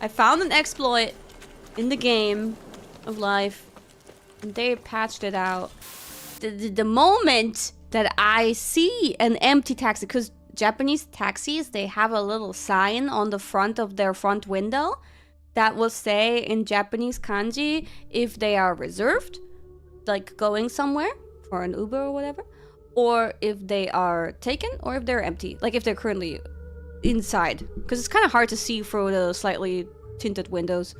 I found an exploit in the game of life, and they patched it out. The moment that I see an empty taxi, because Japanese taxis, they have a little sign on the front of their front window that will say in Japanese kanji if they are reserved, like going somewhere for an Uber or whatever, or if they are taken, or if they're empty, like if they're currently inside, because it's kind of hard to see through the slightly tinted windows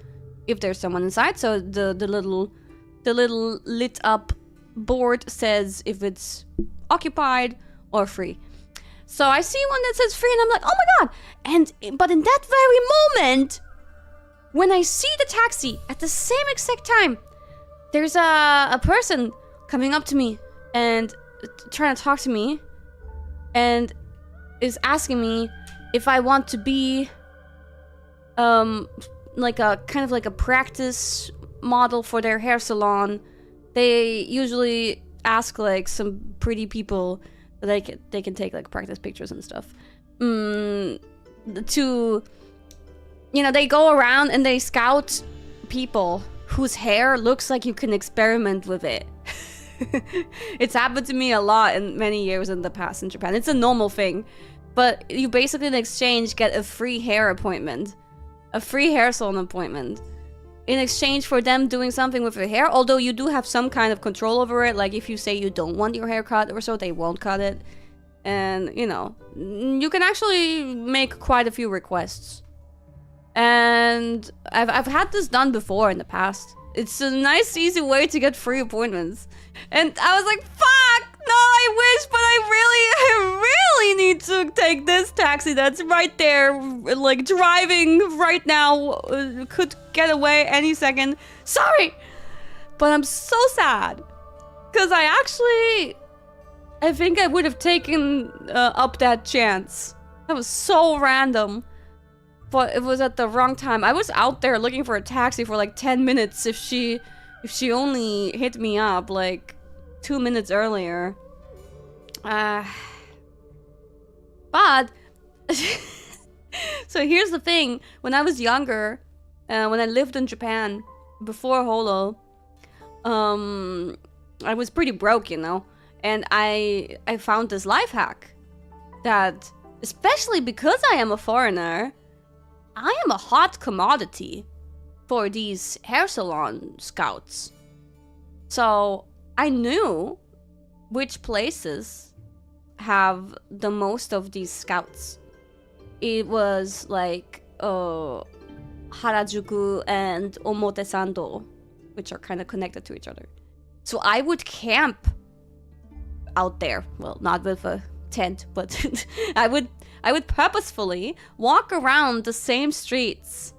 if there's someone inside. So the little lit up board says if it's occupied or free. So I see one that says free and I'm like, oh my god! But in that very moment, when I see the taxi at the same exact time, there's a person coming up to me and trying to talk to me and is asking me if I want to be like a kind of like a practice model for their hair salon. They usually ask like some pretty people that they can take like practice pictures and stuff. They go around and they scout people whose hair looks like you can experiment with it. It's happened to me a lot in many years in the past in Japan. It's a normal thing. But you basically in exchange get a free hair appointment. A free hair salon appointment. In exchange for them doing something with your hair. Although you do have some kind of control over it. Like if you say you don't want your hair cut or so, they won't cut it. And, you can actually make quite a few requests. And I've had this done before in the past. It's a nice, easy way to get free appointments. And I was like, fuck! No, I wish, but I really need to take this taxi that's right there, like driving right now. Could get away any second. Sorry! But I'm so sad. Because I think I would have taken up that chance. That was so random. But it was at the wrong time. I was out there looking for a taxi for like 10 minutes if she only hit me up like 2 minutes earlier. But so here's the thing. When I was younger, when I lived in Japan before Holo, I was pretty broke, and I found this life hack that, especially because I am a foreigner, I am a hot commodity for these hair salon scouts. So I knew which places have the most of these scouts. It was like Harajuku and Omotesando, which are kind of connected to each other. So I would camp out there. Well, not with a tent, but I would purposefully walk around the same streets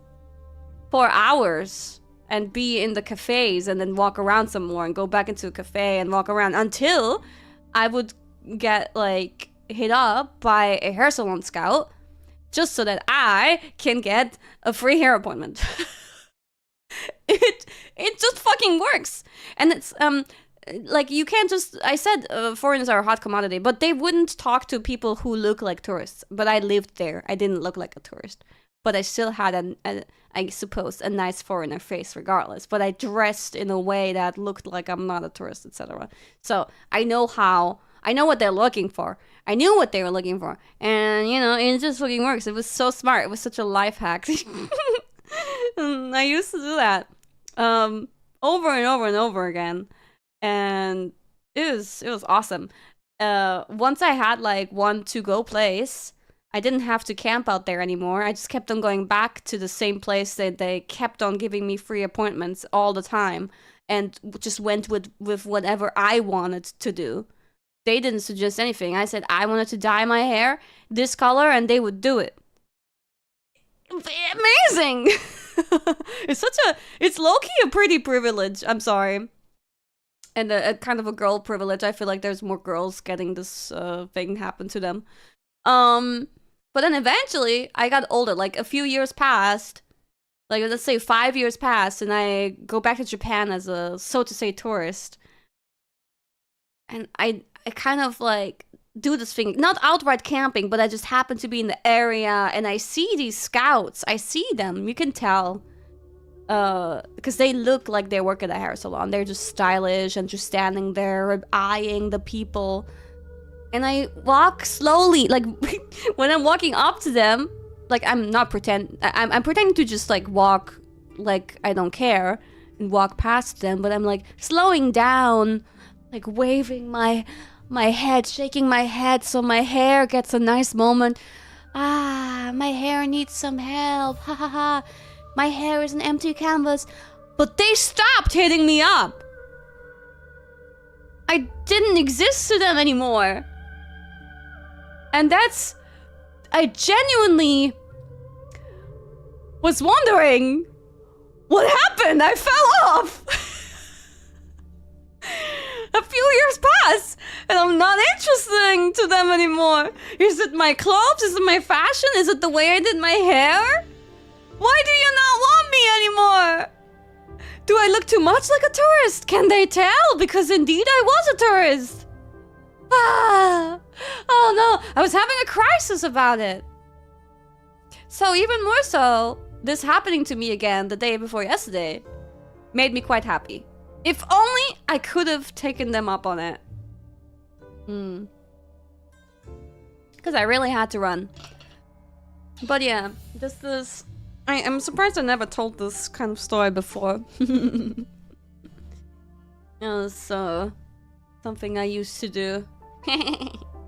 for hours and be in the cafes and then walk around some more and go back into a cafe and walk around until I would get like hit up by a hair salon scout just so that I can get a free hair appointment. It just fucking works. And it's like you can't just, I said foreigners are a hot commodity, but they wouldn't talk to people who look like tourists. But I lived there. I didn't look like a tourist, but I still had I suppose a nice foreigner face regardless. But I dressed in a way that looked like I'm not a tourist, etc. So I know what they're looking for. I knew what they were looking for, and it just fucking works. It was so smart. It was such a life hack. I used to do that over and over and over again. And it was awesome. Once I had like one to-go place, I didn't have to camp out there anymore. I just kept on going back to the same place that they kept on giving me free appointments all the time, and just went with whatever I wanted to do. They didn't suggest anything. I said I wanted to dye my hair this color, and they would do it. Amazing! It's low-key a pretty privilege. I'm sorry. And a kind of a girl privilege. I feel like there's more girls getting this thing happen to them. But then eventually, I got older. Like, a few years passed. Like, let's say 5 years passed, and I go back to Japan as a, so to say, tourist. And I kind of, like, do this thing, not outright camping, but I just happen to be in the area and I see these scouts. I see them, you can tell. Because they look like they work at a hair salon. They're just stylish and just standing there eyeing the people. And I walk slowly, like when I'm walking up to them, like I'm pretending to just like walk like I don't care and walk past them, but I'm like slowing down, like waving my head, shaking my head so my hair gets a nice moment. Ah, my hair needs some help, ha ha ha. My hair is an empty canvas. But they stopped hitting me up. I didn't exist to them anymore. And I genuinely was wondering what happened. I fell off. A few years pass and I'm not interesting to them anymore. Is it my clothes? Is it my fashion? Is it the way I did my hair? Why do you not want me anymore? Do I look too much like a tourist? Can they tell? Because indeed I was a tourist. Ah, oh no, I was having a crisis about it. So even more so, this happening to me again the day before yesterday made me quite happy. If only I could have taken them up on it. Because I really had to run. But yeah, this is... I'm surprised I never told this kind of story before. It was something I used to do.